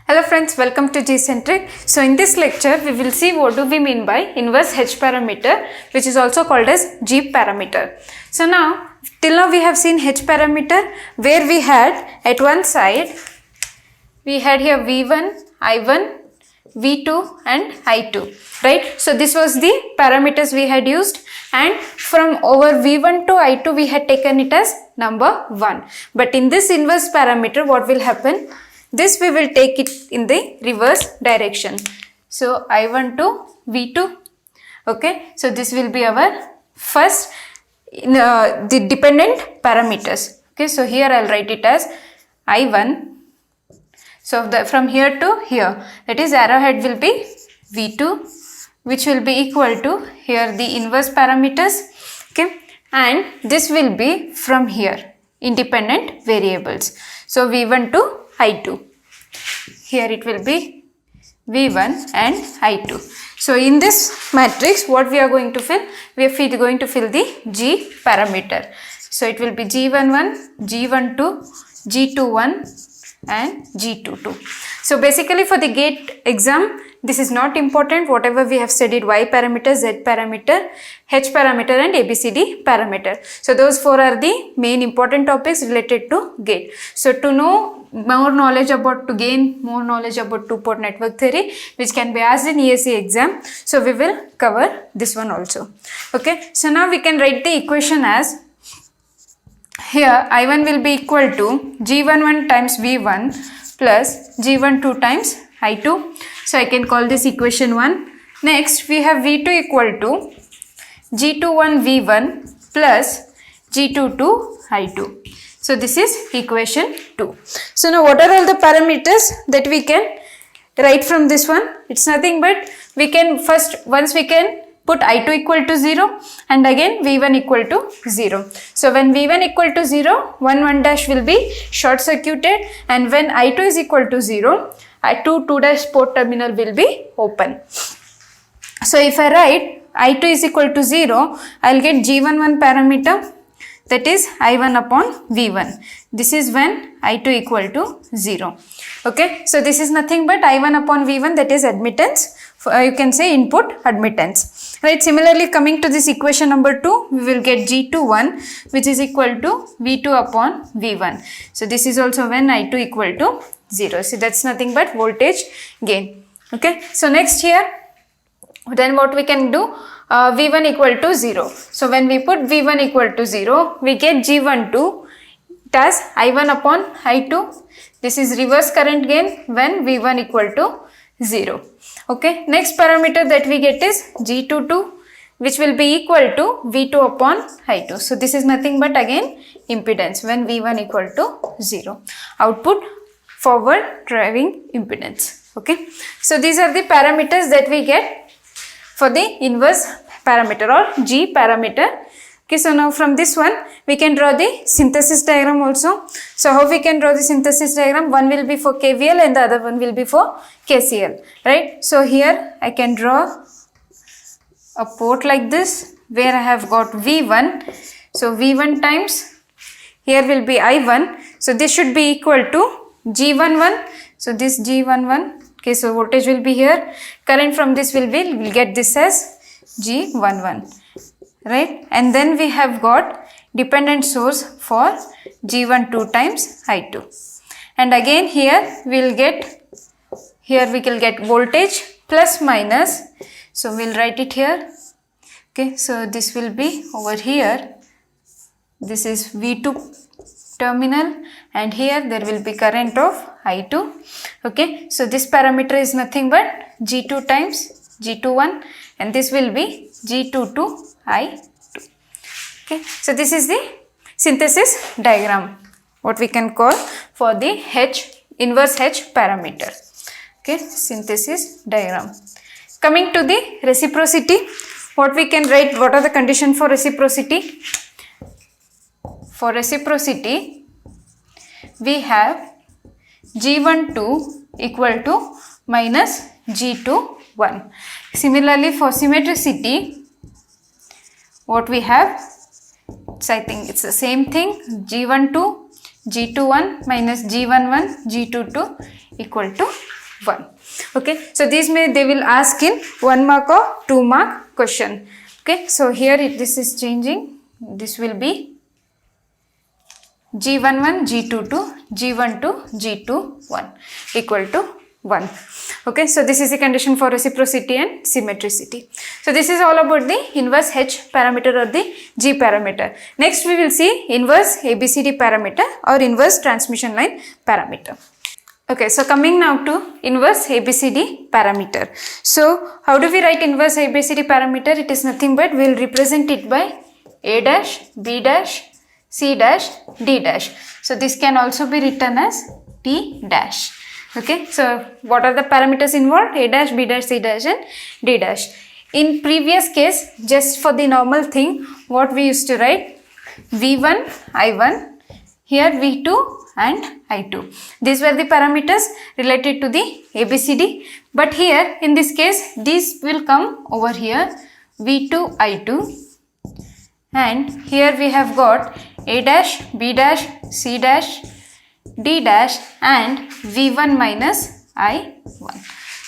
Hello friends, welcome to G-Centric. So in this lecture, we will see what do we mean by inverse H parameter, which is also called as G parameter. So now, till now we have seen H parameter where we had at one side, we had here V1, I1, V2 and I2, right? So this was the parameters we had used, and from over V1 to I2 we had taken it as number 1. But in this inverse parameter, what will happen? This we will take it in the reverse direction. So I1 to V2, okay? So this will be our first the dependent parameters, okay? So here I'll write it as I1. So from here to here, that is arrowhead will be V2, which will be equal to here the inverse parameters, okay? And this will be from here independent variables. So V1 to I2. Here it will be V1 and I2. So in this matrix, what we are going to fill? We are going to fill the G parameter. So it will be G11, G12, G21 and G22. So basically for the GATE exam, this is not important. Whatever we have studied, Y parameter, Z parameter, H parameter and ABCD parameter. So those four are the main important topics related to GATE. So to know more knowledge about, to gain more knowledge about two-port network theory, which can be asked in ESE exam, so we will cover this one also. Okay, so now we can write the equation as, here I1 will be equal to G11 times V1 plus G12 times I2. So I can call this equation 1. Next we have V2 equal to G21 V1 plus G22 I2. So this is equation 2. So now what are all the parameters that we can write from this one? It's nothing but we can first, once we can put I2 equal to 0 and again V1 equal to 0. So when V1 equal to 0, 1 dash will be short circuited, and when I2 is equal to 0, I2 2 dash port terminal will be open. So if I write I2 is equal to 0, I'll get G11 parameter, that is I1 upon V1. This is when I2 equal to 0. Okay, so this is nothing but I1 upon V1, that is admittance. You can say input admittance, right? Similarly, coming to this equation number 2, we will get G21, which is equal to V2 upon V1. So this is also when I2 equal to 0. So that's nothing but voltage gain. Okay, so next here, then what we can do? V1 equal to 0. So when we put V1 equal to 0, we get G12 as I1 upon I2. This is reverse current gain when V1 equal to 0. Okay, next parameter that we get is G22, which will be equal to V2 upon I2. So this is nothing but again impedance when V1 equal to 0. Output forward driving impedance. Okay, so these are the parameters that we get for the inverse parameter or G parameter. Okay, so now from this one we can draw the synthesis diagram also. So how we can draw the synthesis diagram? One will be for KVL and the other one will be for KCL, right? So here I can draw a port like this where I have got V1. So V1 times, here will be I1. So this should be equal to G11. So this G11. Okay, so voltage will be here. Current from this will be, we'll get this as G11, right? And then we have got dependent source for G12 times I2. And again here we will get, here we will get voltage plus minus. So we'll write it here. Okay, so this will be over here. This is V2 terminal, and here there will be current of I2. Okay, so this parameter is nothing but G2 times G21, and this will be G22 I2. Okay, so this is the synthesis diagram, what we can call for the inverse H parameter. Okay, synthesis diagram. Coming to the reciprocity, what we can write, what are the conditions for reciprocity? For reciprocity, we have G12 equal to minus G21. Similarly, for symmetricity, what we have, I think it's the same thing, G12, G21 minus G11, G22 equal to 1. Okay, so these they will ask in 1 mark or 2 mark question. Okay, so here this is changing. This will be G11, G22, G12, G21 equal to 1. Okay, so this is the condition for reciprocity and symmetricity. So this is all about the inverse H parameter or the G parameter. Next we will see inverse ABCD parameter or inverse transmission line parameter. Okay, so coming now to inverse ABCD parameter. So how do we write inverse ABCD parameter? It is nothing but we will represent it by A dash, B dash, C dash, D dash. So this can also be written as T dash. Okay, so what are the parameters involved? A dash, B dash, C dash and D dash. In previous case, just for the normal thing, what we used to write? V1, I1, here V2 and I2. These were the parameters related to the ABCD. But here in this case, these will come over here, V2, I2. And here we have got A dash, B dash, C dash, D dash and V1 minus I1.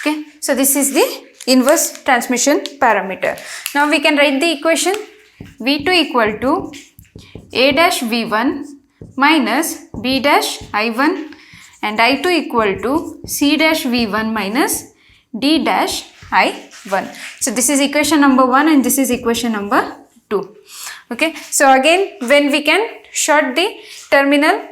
Okay, so this is the inverse transmission parameter. Now we can write the equation V2 equal to A dash V1 minus B dash I1 and I2 equal to C dash V1 minus D dash I1. So this is equation number 1 and this is equation number 2. Okay, so again when we can short the terminal,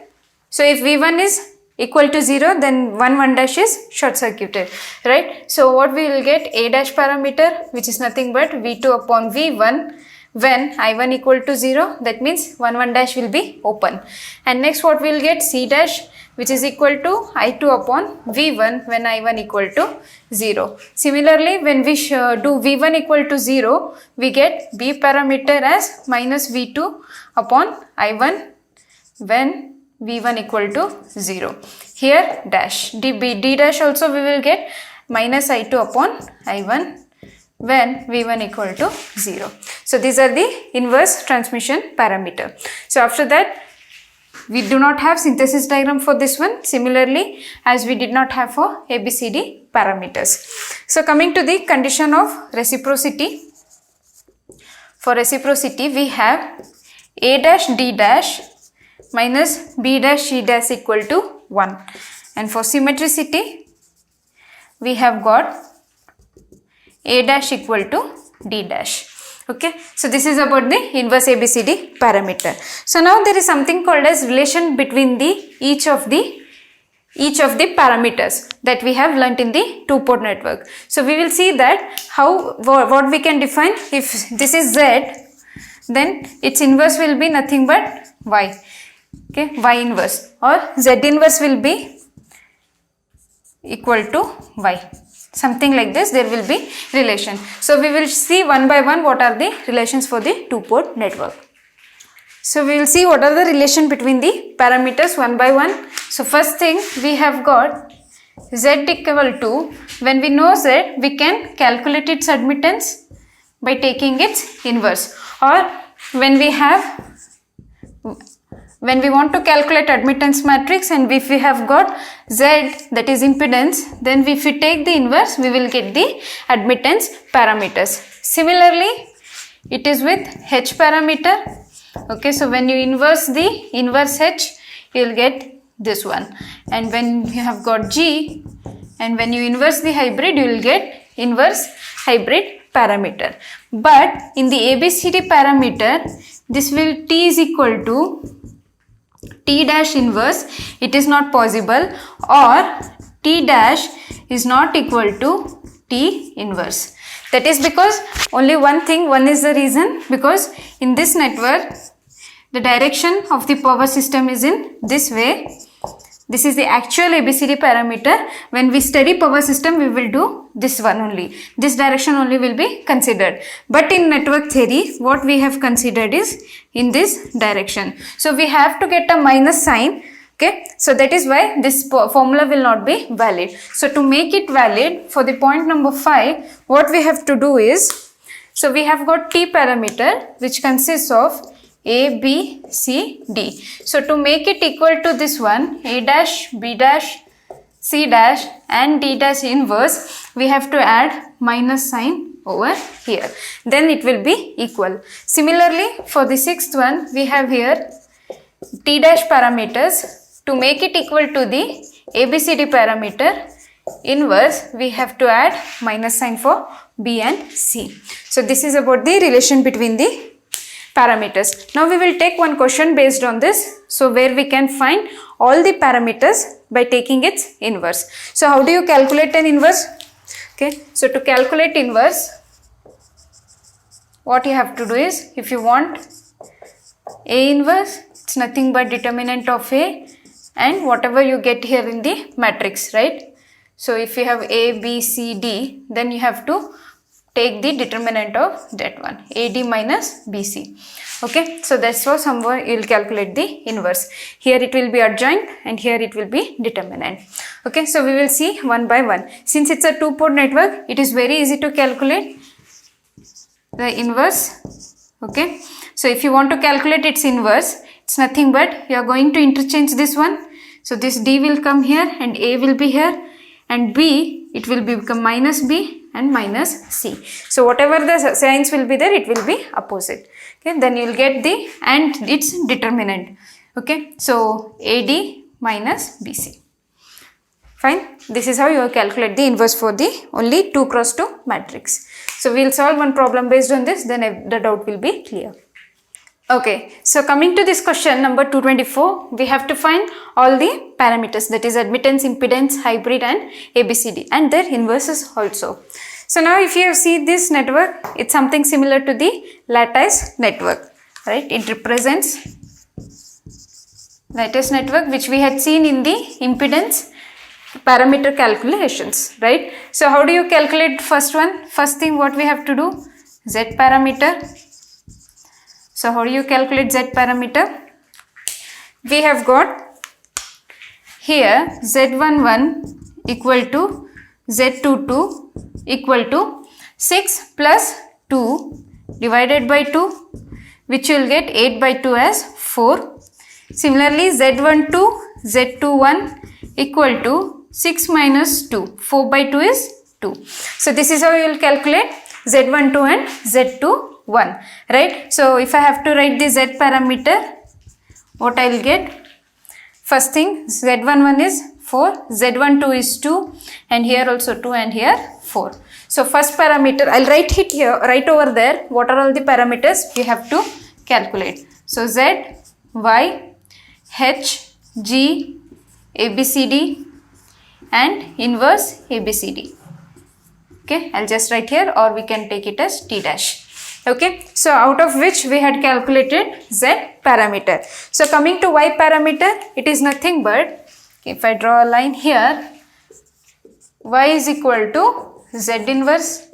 so if V1 is equal to 0, then 1 dash is short circuited, right? So what we will get? A dash parameter, which is nothing but V2 upon V1 when I1 equal to 0, that means 1 dash will be open. And next what we will get? C dash, which is equal to I2 upon V1 when I1 equal to 0. Similarly, when we do V1 equal to 0, we get B parameter as minus V2 upon I1 when V1 equal to 0. Here dash, D dash also we will get minus I2 upon I1 when V1 equal to 0. So these are the inverse transmission parameter. So after that, we do not have synthesis diagram for this one, similarly as we did not have for ABCD parameters. So coming to the condition of reciprocity. For reciprocity, we have A dash D dash minus B dash C dash equal to 1. And for symmetricity, we have got A dash equal to D dash. Okay, so this is about the inverse ABCD parameter. So now there is something called as relation between each of the parameters that we have learnt in the two-port network. So we will see that what we can define. If this is Z, then its inverse will be nothing but Y. Okay, Y inverse or Z inverse will be equal to Y. Something like this, there will be relation. So we will see one by one what are the relations for the two-port network. So we will see what are the relation between the parameters one by one. So first thing, we have got Z equal to, when we know Z, we can calculate its admittance by taking its inverse, or when we want to calculate admittance matrix and if we have got Z, that is impedance, then if we take the inverse, we will get the admittance parameters. Similarly, it is with H parameter. Okay, so when you inverse the inverse H, you will get this one. And when you have got G, and when you inverse the hybrid, you will get inverse hybrid parameter. But in the ABCD parameter, this will T is equal to T dash inverse, it is not possible, or T dash is not equal to T inverse. That is because only one is the reason, because in this network the direction of the power system is in this way. This is the actual ABCD parameter. When we study power system, we will do this one only. This direction only will be considered. But in network theory, what we have considered is in this direction. So we have to get a minus sign. Okay. So that is why this formula will not be valid. So to make it valid for the point number 5, what we have to do is, so we have got T parameter which consists of A, B, C, D. So to make it equal to this one, A dash, B dash, C dash and D dash inverse, we have to add minus sign over here. Then it will be equal. Similarly, for the sixth one, we have here T dash parameters. To make it equal to the ABCD parameter inverse, we have to add minus sign for B and C. So this is about the relation between the parameters. Now we will take one question based on this. So where we can find all the parameters by taking its inverse. So how do you calculate an inverse? Okay, so to calculate inverse, what you have to do is, if you want A inverse, it's nothing but determinant of A and whatever you get here in the matrix, right? So if you have A, B, C, D, then you have to take the determinant of that one, AD minus BC. Okay, so that's how somewhere you will calculate the inverse. Here it will be adjoint and here it will be determinant. Okay, so we will see one by one. Since it's a two-port network, it is very easy to calculate the inverse. Okay, so if you want to calculate its inverse, it's nothing but you are going to interchange this one. So this D will come here and A will be here, and B, it will become minus B and minus C. So whatever the signs will be there, it will be opposite. Okay, then you will get the and its determinant. Okay, so AD minus BC. Fine. This is how you calculate the inverse for the only 2 cross 2 matrix. So we will solve one problem based on this, then the doubt will be clear. Okay, so coming to this question number 224, we have to find all the parameters, that is admittance, impedance, hybrid and ABCD, and their inverses also. So now if you have seen this network, it's something similar to the lattice network, right? It represents lattice network which we had seen in the impedance parameter calculations, right? So how do you calculate first one? First thing what we have to do, Z parameter. So how do you calculate Z parameter? We have got here Z11 equal to Z22 equal to 6 plus 2 divided by 2, which you will get 8 by 2 as 4. Similarly, Z12, Z21 equal to 6 minus 2, 4 by 2 is 2. So this is how you will calculate Z12 and Z21, right? So if I have to write the Z parameter, what I will get? First thing, Z11 is 4, Z12 is 2, and here also 2 and here 4. So first parameter, I will write it here, right over there, what are all the parameters we have to calculate. So Z, Y, H, G, ABCD and inverse ABCD. Okay, I'll just write here, or we can take it as T dash. Okay, so out of which we had calculated Z parameter. So coming to Y parameter, it is nothing but, if I draw a line here, Y is equal to Z inverse,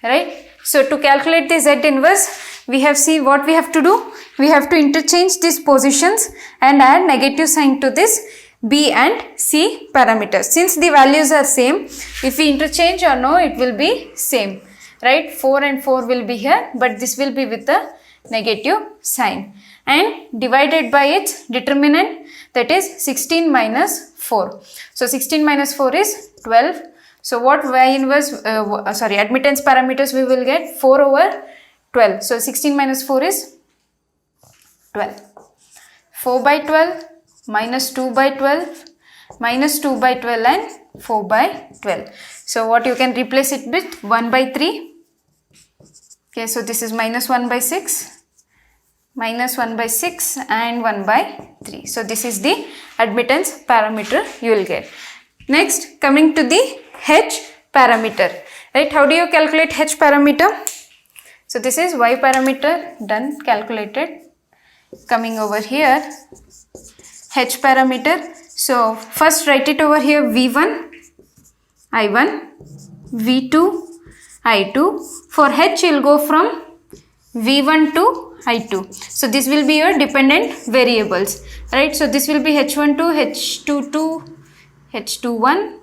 right? So to calculate the Z inverse, we have seen what we have to do. We have to interchange these positions and add negative sign to this B and C parameters. Since the values are same, if we interchange or no, it will be same, right? 4 and 4 will be here, but this will be with a negative sign, and divided by its determinant, that is 16 minus 4. So 16 minus 4 is 12. So what Y inverse, admittance parameters we will get? 4 over 12. So 16 minus 4 is 12. 4 by 12 minus 2 by 12 minus 2 by 12 and 4 by 12. So what you can replace it with? 1 by 3. Okay, so this is minus 1 by 6, minus 1 by 6 and 1 by 3. So this is the admittance parameter you will get. Next, coming to the H parameter, right? How do you calculate H parameter? So this is Y parameter, done, calculated. Coming over here, H parameter. So first write it over here, V1, I1, V2, I2. For H you will go from V1 to I2. So this will be your dependent variables, right? So this will be H12, H22, H21,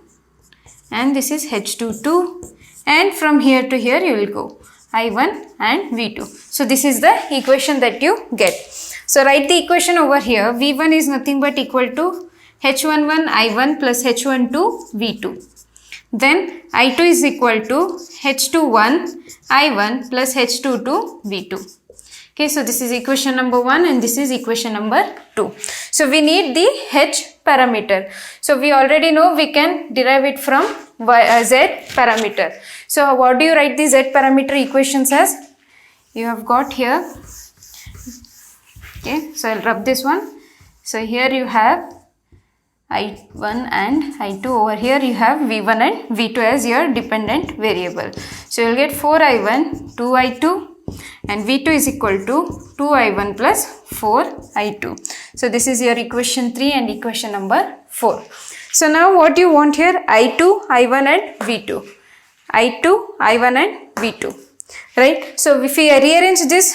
and this is H22, and from here to here you will go I1 and V2. So this is the equation that you get. So write the equation over here. V1 is nothing but equal to H11 I1 plus H12 V2. Then I2 is equal to H21 I1 plus H22 V2. Okay, so this is equation number 1 and this is equation number 2. So we need the H parameter. So we already know we can derive it from Z parameter. So what do you write the Z parameter equations as? You have got here. Okay, so I'll rub this one. So here you have I1 and I2. Over here you have V1 and V2 as your dependent variable. So you'll get 4I1, 2I2 and V2 is equal to 2I1 plus 4I2. So this is your equation 3 and equation number 4. So now what you want here? I2, I1 and V2. I2, I1 and V2. Right? So if we rearrange this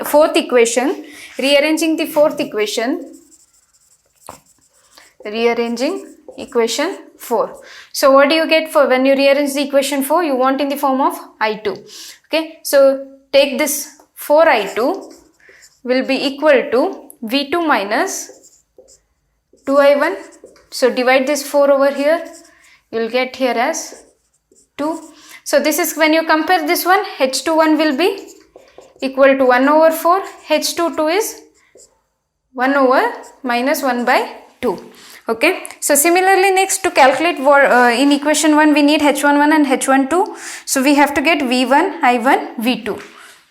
fourth equation, rearranging equation 4. So what do you get for when you rearrange the equation 4? You want in the form of I2. Okay, so take this 4I2 will be equal to V2 minus 2I1. So divide this 4 over here. You will get here as 2. So this is when you compare this one, H21 will be equal to 1 over 4. H22 is 1 over minus 1 by 2. Okay. So similarly next to calculate in equation 1 we need H11 and H12. So we have to get V1, I1, V2.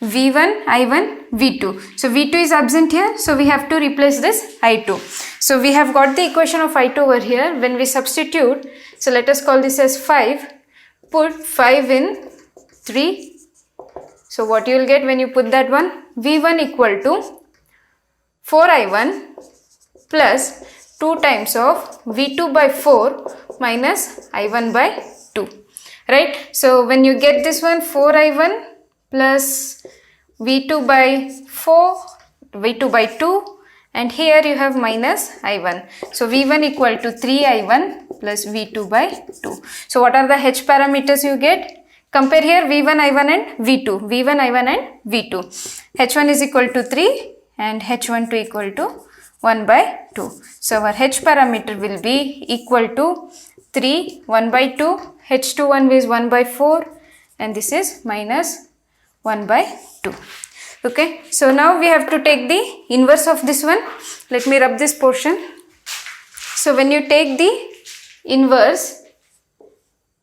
V1, I1, V2. So V2 is absent here. So we have to replace this I2. So we have got the equation of I2 over here. When we substitute, so let us call this as 5. Put 5 in 3. So what you will get when you put that one? V1 equal to 4I1 plus 2 times of V2 by 4 minus I1 by 2. Right? So when you get this one, 4I1 plus V2 by 4, V2 by 2, and here you have minus I1. So V1 equal to 3I1 plus V2 by 2. So what are the H parameters you get? Compare here V1, I1 and V2. V1, I1 and V2. H1 is equal to 3 and H12 equal to 1 by 2. So our H parameter will be equal to 3, 1 by 2. H21 is 1 by 4 and this is minus 1 by 2. Okay, so now we have to take the inverse of this one. Let me rub this portion. So when you take the inverse,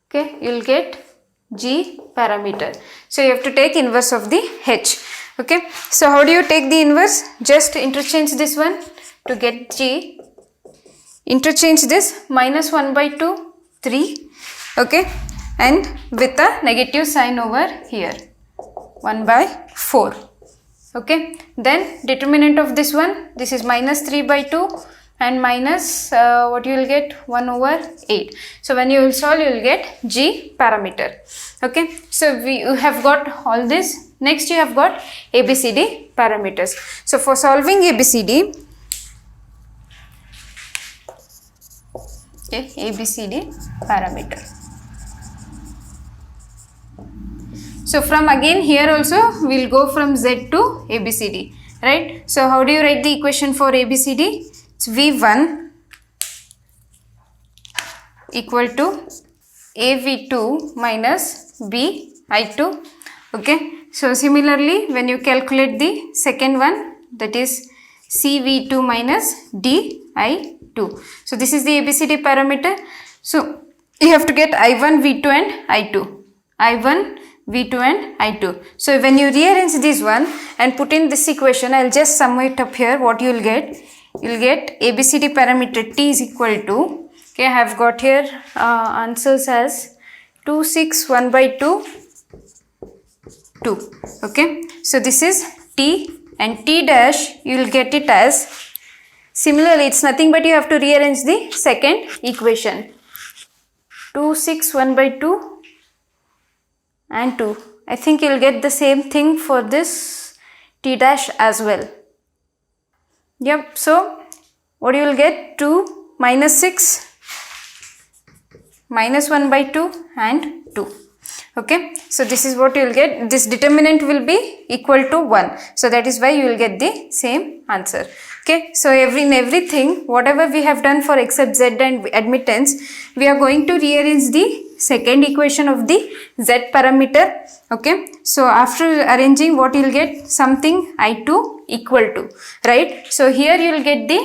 okay, you will get G parameter. So you have to take inverse of the H. Okay, so how do you take the inverse? Just interchange this one to get G. Interchange this minus 1 by 2, 3. Okay, and with a negative sign over here, 1 by 4. Okay, then determinant of this one, this is minus 3 by 2 and minus what you will get 1 over 8. So when you will solve, you will get G parameter. Okay, so you have got all this. Next you have got ABCD parameters. So for solving ABCD, okay, ABCD parameter. So from again here also we will go from Z to ABCD, right? So how do you write the equation for ABCD? It's V1 equal to AV2 minus BI2. Okay, so similarly when you calculate the second one, that is CV2 minus DI2. So this is the ABCD parameter. So you have to get I1, V2 and I2. I1, V2 and I2. So when you rearrange this one and put in this equation, I will just sum it up here. What you will get? You will get ABCD parameter T is equal to, okay, I have got here answers as 2, 6, 1 by 2, 2. Okay, so this is T and T dash you will get it as, similarly it's nothing but you have to rearrange the second equation. 2, 6, 1 by 2 and 2. I think you will get the same thing for this T dash as well. Yep, so what you will get? 2 minus 6 minus 1 by 2 and 2. Okay, so this is what you will get. This determinant will be equal to 1. So that is why you will get the same answer. Okay, so in everything, whatever we have done for except z and admittance, we are going to rearrange the second equation of the z parameter. Okay, so after arranging, what you will get? Something I2 equal to, right? So here you will get the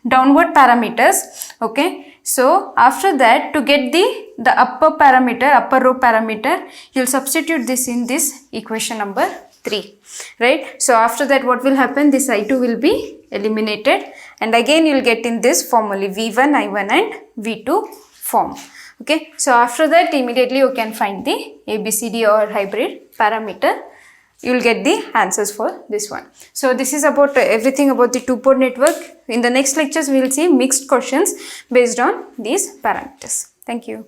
downward parameters. Okay, so after that, to get the upper parameter, upper row parameter, you will substitute this in this equation number 3, right? So after that, what will happen? This I2 will be eliminated, and again you will get in this form only V1, I1 and V2 form. Okay, so after that, immediately you can find the ABCD or hybrid parameter. You will get the answers for this one. So this is about everything about the two-port network. In the next lectures, we will see mixed questions based on these parameters. Thank you.